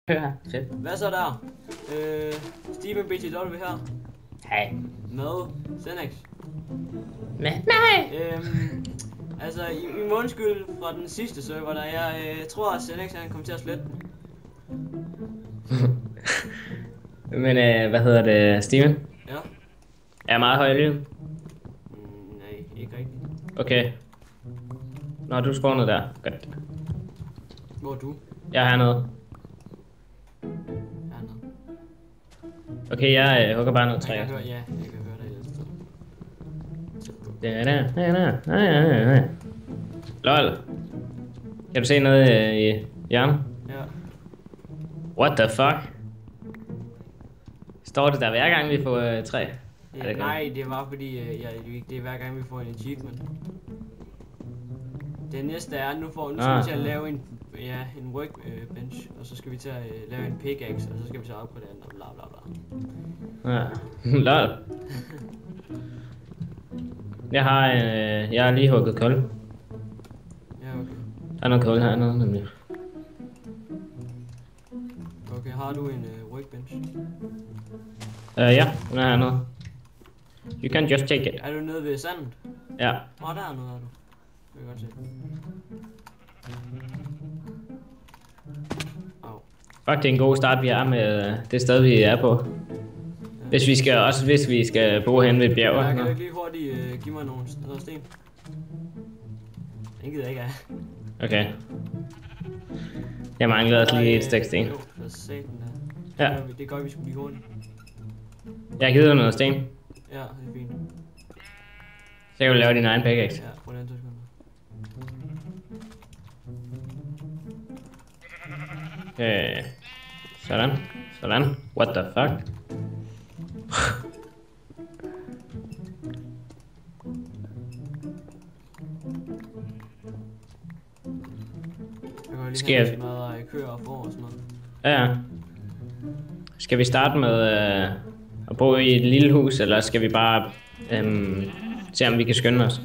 Hør fedt. Hvad så der? Steven BTW her. Hej. Med Zenex. Nej. Altså, I må undskylde fra den sidste server, der jeg tror, at Zenex han kom til at slette den. Men hvad hedder det, Steven? Ja. Er jeg meget høj lyd? Nej, ikke rigtigt. Okay. Nå, du spawnet der. Godt. Hvor er du? Jeg er hernede. Hernede. Okay, jeg hugger bare noget træ. Jeg kan høre, ja, jeg kan høre dig et sted. Der. Lol. Kan du se noget i hjørnet? Ja. What the fuck? Står det der hver gang vi får træ? Ja, nej, det var fordi, det er hver gang vi får en achievement. Det næste er, nu skal vi til at lave en workbench, og så skal vi til at lave en pickaxe, og så skal vi så op på det andet, og bla bla bla. Ja. Lol. Jeg har lige hugget kul. Ja, okay. Der er noget kul hernede, nemlig. Okay, har du en workbench? Ja, den er hernede. You can just take it. Er du nede ved sandet? Ja. Nå, der er noget, er du. Det kan jeg godt se. Au. Fuck, det er en god start, vi har med det sted, vi er på. Ja. Hvis vi skal bo hen ved et bjerg. Ja, kan du ikke lige hurtigt give mig noget sten? Den gider jeg ikke af. Okay. Jeg mangler også lige et stykke sten. Jo, for satan der. Ja. Det gør vi sgu lige hurtigt. Jeg har givet dig noget sten. Ja, det er fint. Så kan du lave din egen pickaxe. Ja, prøv den 2 sekunder. Sådan. Sådan. What the fuck? Jeg kan lige Skal have jeg- noget køer og får og sådan noget. Ja. Skal vi starte med at bo i et lille hus, eller skal vi bare se om vi kan skynde os?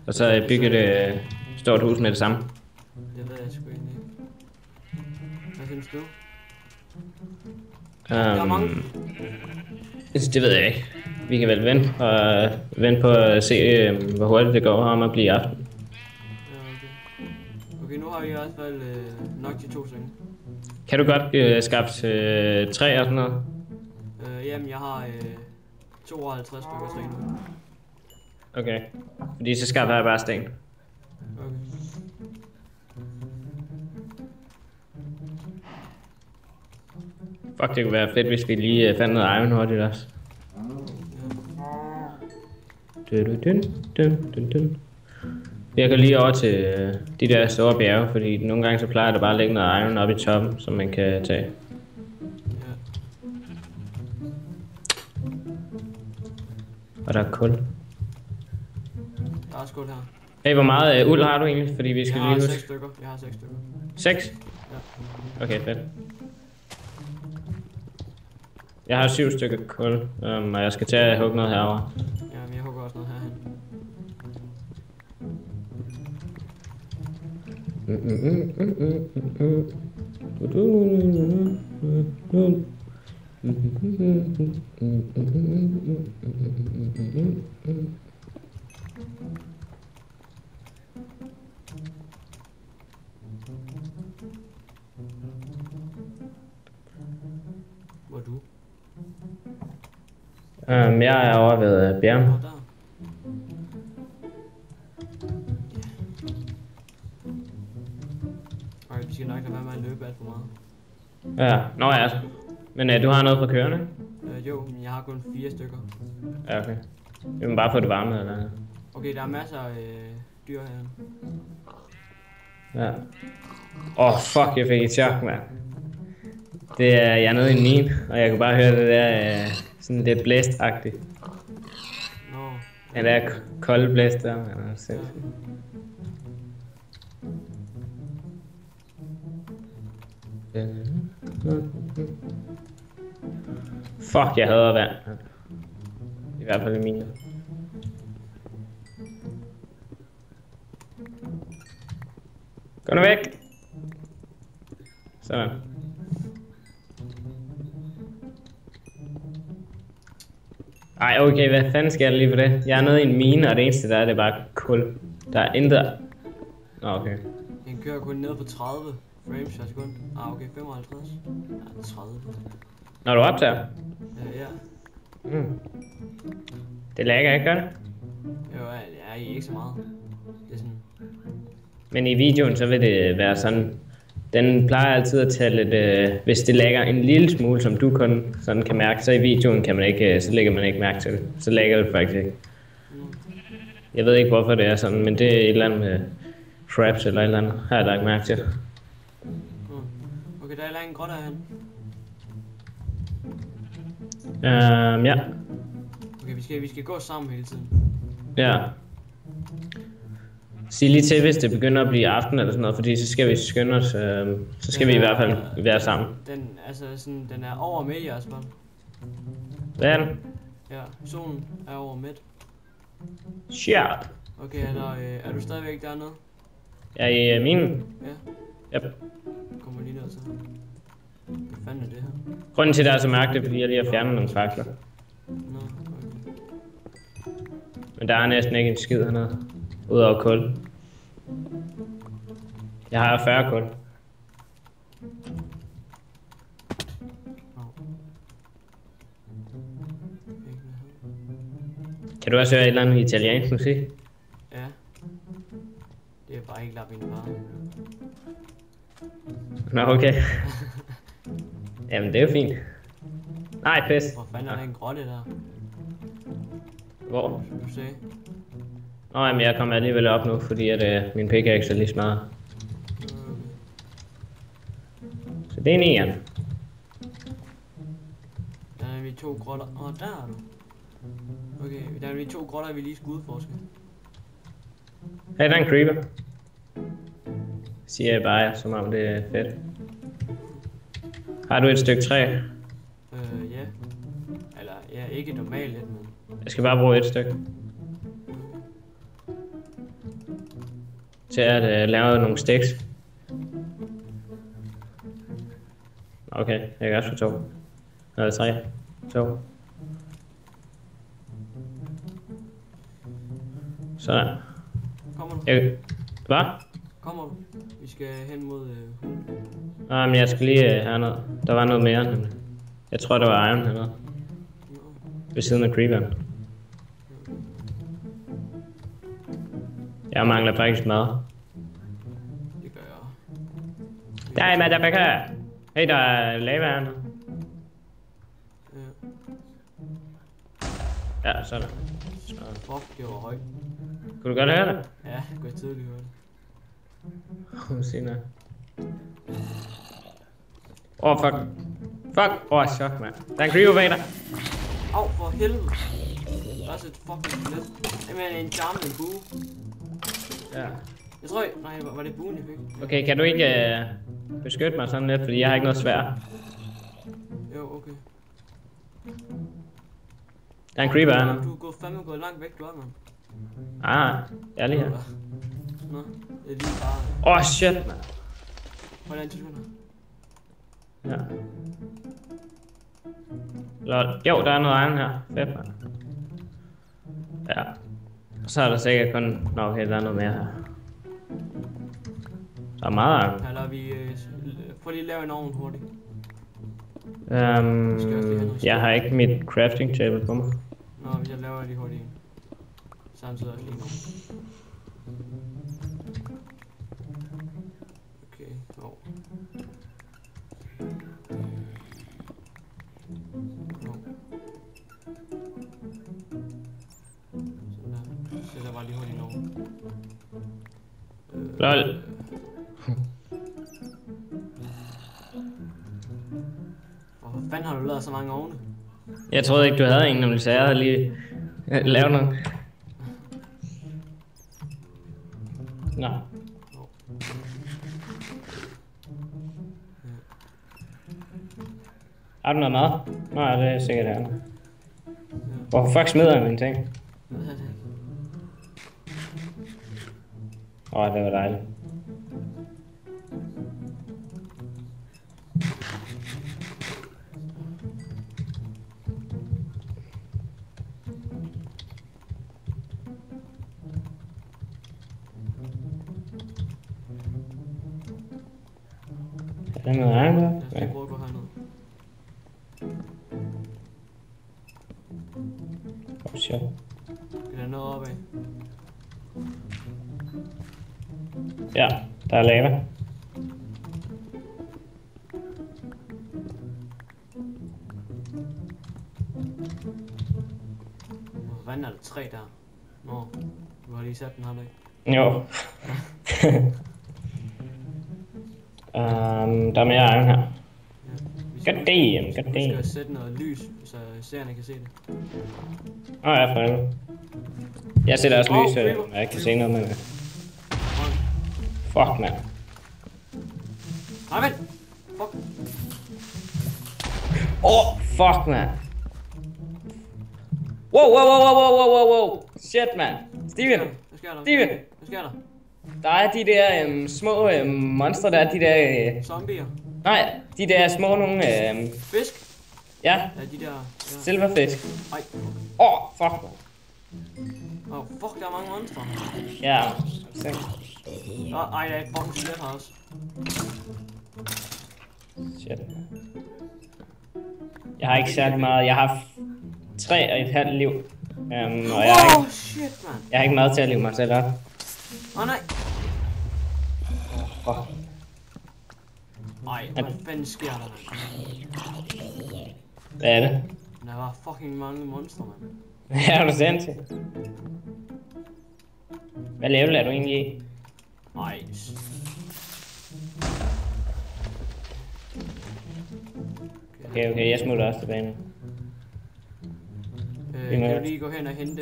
Og så bygge et stort hus med det samme. Det ved jeg sgu egentlig ikke. Hvad synes du? Um, Der er mange. Det ved jeg ikke. Vi kan vel vente på at se, hvor hurtigt det går om at blive aften. Ja, okay. Okay, nu har vi i hvert fald nok til 2 stykker. Kan du godt skaffe træ og sådan noget? Jamen, jeg har 52 stykker træ nu. Okay. Fordi så skaffer jeg bare sten. Okay. Fuck, det kunne være fedt, hvis vi lige fandt noget iron hurtigt også. Dun. Jeg går lige over til de der store bjerge, fordi nogle gange så plejer der bare at ligge noget iron oppe i toppen, som man kan tage. Ja. Og der er kul. Der er skål her. Hey, hvor meget uld har du egentlig? Fordi vi skal Jeg lige har huske. 6 stykker. Jeg har 6 stykker. 6? Ja. Okay, fedt. Jeg har 7 stykker kul, og jeg skal til at hugge noget herovre. Jamen, jeg hugger også noget herhen. Hvor er du? Jeg er over ved bjergen. Hvor der? Okay, vi skal nok lade være med at løbe alt for meget. Ja, nå ja. Men du har noget fra kørende? Jo, men jeg har kun 4 stykker. Ja, okay. Vi må bare få det varme, eller? Okay, der er masser af dyr herinde. Ja. Fuck, jeg fik et chok, mand. Jeg er nede i en mine, og jeg kunne bare høre det der, sådan lidt blæst-agtigt. Nå. Ja, det er kolde blæst der, man. Ja. Fuck, jeg hader vand. I hvert fald i mine. Gå nu væk! Sådan. Ej, okay, hvad fanden skal jeg lige for det? Jeg er nede i en mine, og det eneste der er, det er bare kul. Der er intet... Nå, okay. Den kører kun ned på 30 frames per sekund. Ah, okay, 55. Ja, 30. Når du optager? Ja. Mm. Det lagger ikke, gør det? Jo, ja, ikke så meget. Det er sådan... Men i videoen, så vil det være sådan... Den plejer altid at tælle lidt... hvis det lagger en lille smule, som du kun sådan kan mærke, så i videoen kan man ikke, så lægger man ikke mærke til det. Så lægger det faktisk ikke. Jeg ved ikke, hvorfor det er sådan, men det er et eller andet med fraps eller et eller andet. Har jeg lagt mærke til. Okay, der er en grotte herhen. Ja. Okay, vi skal gå sammen hele tiden. Ja. Sig lige til, hvis det begynder at blive aften eller sådan noget, fordi så skal vi skynde os. Så skal vi i hvert fald være sammen. Den er over midt, Jasper. Hvad er den? Ja, solen er over midt. Shit. Okay, er du stadigvæk dernede? Jeg er i minen? Ja. Yep. Kommer lige ned så. Hvad fanden er det her? Grunden til, at det er så mørkt, det er, fordi jeg lige har fjernet nogle fakler. Nå, okay. Men der er næsten ikke en skid hernede. Udover kul. Jeg har 40 kul. Kan du også høre et eller andet italiensk musik? Ja. Det er bare ikke lagt min far. Nå, okay. Jamen, det er jo fint. Nej, pis. Hvor fanden er der en grotte der? Hvor? Du sagde? Nå, jamen, jeg kommer alligevel op nu, fordi at min pickaxe er lige smadret. Så det er en igen. Der er vi 2 grotter. Der er du. Okay, der er vi 2 grotter, vi lige skal udforske. Hey, der er en creeper. Siger jeg bare, som om det er fedt. Har du et stykke træ? Ja. Eller, ja, ikke normalt lidt, men... Jeg skal bare bruge et stykke. Til at lave nogle sticks. Okay, jeg kan også få 2. Eller 3. 2. Sådan. Kommer du? Hvad? Kommer du? Vi skal hen mod Men jeg skal lige herned. Der var noget mere. Nemlig. Jeg tror, der var iron hernede. Ved siden af creeperen. Jeg mangler faktisk mad. Det gør jeg. Der er motherfucker! Hey, der er lava hernede. Ja, sådan. Fuck, det var højt. Kunne du godt høre det? Ja, jeg kunne tydeligt høre det. Sig noget. Fuck. Fuck, chok, mand. Der er en creeper bag dig. Au, for helvede. Der er også et fucking skelet. Jamen, en charm, en bue. Ja. Jeg tror, nej, var det buen, jeg fik? Okay, kan du ikke beskytte mig sådan lidt, fordi jeg har ikke noget svært. Jo, okay. Der er en creeper her. Du er fandme gået langt væk, du er, mand. Jeg er lige her. Nå, det er lige bare... Shit, mand. Hvordan til du? Ja. Lol. Jo, der er noget iron her. Fedt, mand. Ja. Og så er der sikkert kun... Nå, okay, der er noget mere her. Der er meget iron. Eller vi... Prøv lige at lave en ovn hurtigt. Jeg har ikke mit crafting table på mig. Nå, hvis jeg laver lige hurtigt en. Samtidig også lige en ovn. Okay, Så sætter jeg bare lige hurtigt en ovn. Lol. Hvor fanden har du lavet så mange ovne? Jeg troede ikke, du havde en, nemlig, så jeg havde lige lavet noget. Nå. Har du noget mad? Nej, det er sikkert her. Hvorfor fuck smider jeg mine ting? Det var dejligt. Der er noget iron der. Lad os lige prøve at gå herned. Oh shit. Skal der noget opad? Ja, der er lava. Hvor fanden er der 3 der? Nå, du har lige sat den her væk. Jo. Der er mere iron her. Ja, God damn, god vi damn. skal sætte noget lys, så seerne kan se det. Åh ja, for helvede. Jeg sætter også lys, så creeper. jeg kan se noget med det. Røg. Fuck, mand. Nej, vent! Fuck! Fuck, mand. Wow. Shit, mand. Steven. Hvad sker der? Steven. Hvad sker der? Der er de der små monstre, der er de der... Zombier? Nej, de der små nogle... Fisk? ja, Ja, de der... Ja. silverfisk. Ej, Fuck, mand. fuck, der er mange monstre. Ja. Ej, der er et fucking skelet her også. Shit. Jeg har ikke særlig meget. Jeg har 3,5 liv. Og Shit, man. jeg har ikke meget til at leve mig selv op. Nej. Fuck. Ej, hvad fanden sker der, mand? Hvad er det? Der var fucking mange monstre, mand. Hvad er du sendt til? Hvad level er du egentlig i? Ej. Okay, jeg smutter også tilbage nu. Kan du lige gå hen og hente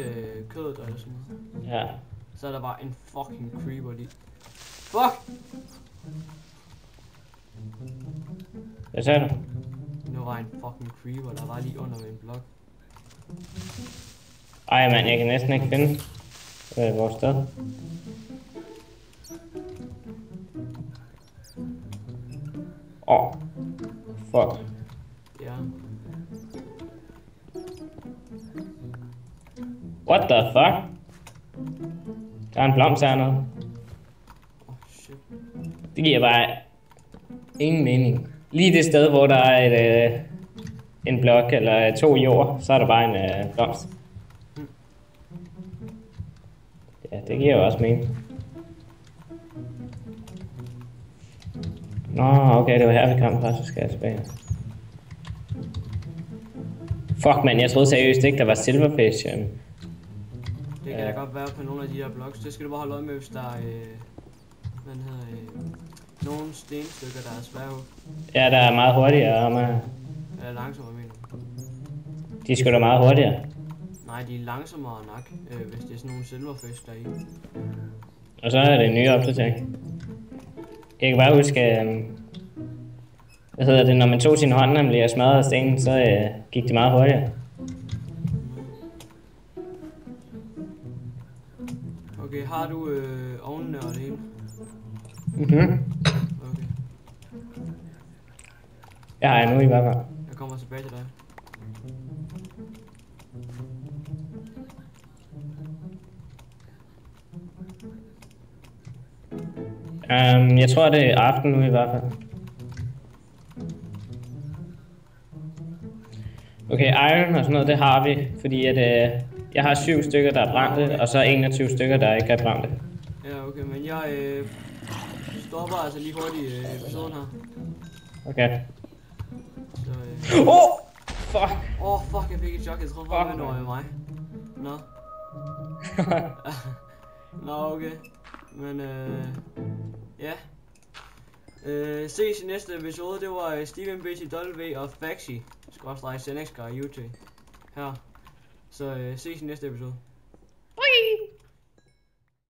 kødet eller sådan noget? Ja. Så er der bare en fucking creeper lige. Fuck! Hvad sagde du? Nu var en fucking creeper, der var lige under en blok. Ej mand, jeg kan næsten ikke finde vores sted. Fuck. Ja. What the fuck? Der er en blomst hernede. Shit. Det giver bare ingen mening. Lige det sted, hvor der er en blok eller 2 jord, så er der bare en blomst. Ja, det giver jo også mening. Nå, okay, det var her vi kom fra, så skal jeg tilbage. Fuck man, jeg troede seriøst ikke, der var silverfish. Det kan da godt være på nogle af de her blocks. Det skal du bare holde øje med, hvis der er nogle stenstykker, der er svære. Ja, der er meget hurtigere om at... Eller langsommere, mener du? De er sgu da meget hurtigere. Nej, de er langsommere nok, hvis det er sådan nogle silverfish der er i. Og så er det en ny opdatering. Jeg kan bare huske, hvad hedder det, når man tog sin hånd og blev smadret af stenen, så gik det meget hurtigere. Okay, har du ovnene og det hele? Mhm. Okay, Jeg har nu i hvert fald. jeg kommer tilbage til dig. Jeg tror, det er aften nu i hvert fald. Okay, iron og sådan noget, det har vi, fordi at, jeg har 7 stykker, der er brændte, og så 21 stykker, der ikke er brændte. Ja, okay, men jeg stopper altså lige hurtigt episoden her. Okay. Så, Fuck! fuck, jeg fik et chok, jeg troede bare, det var mig. Nå. Nå, okay. Men ja. Ses i næste episode. Det var Steven BTW og Faxi /Senexcar YouTube her. Så ses i næste episode.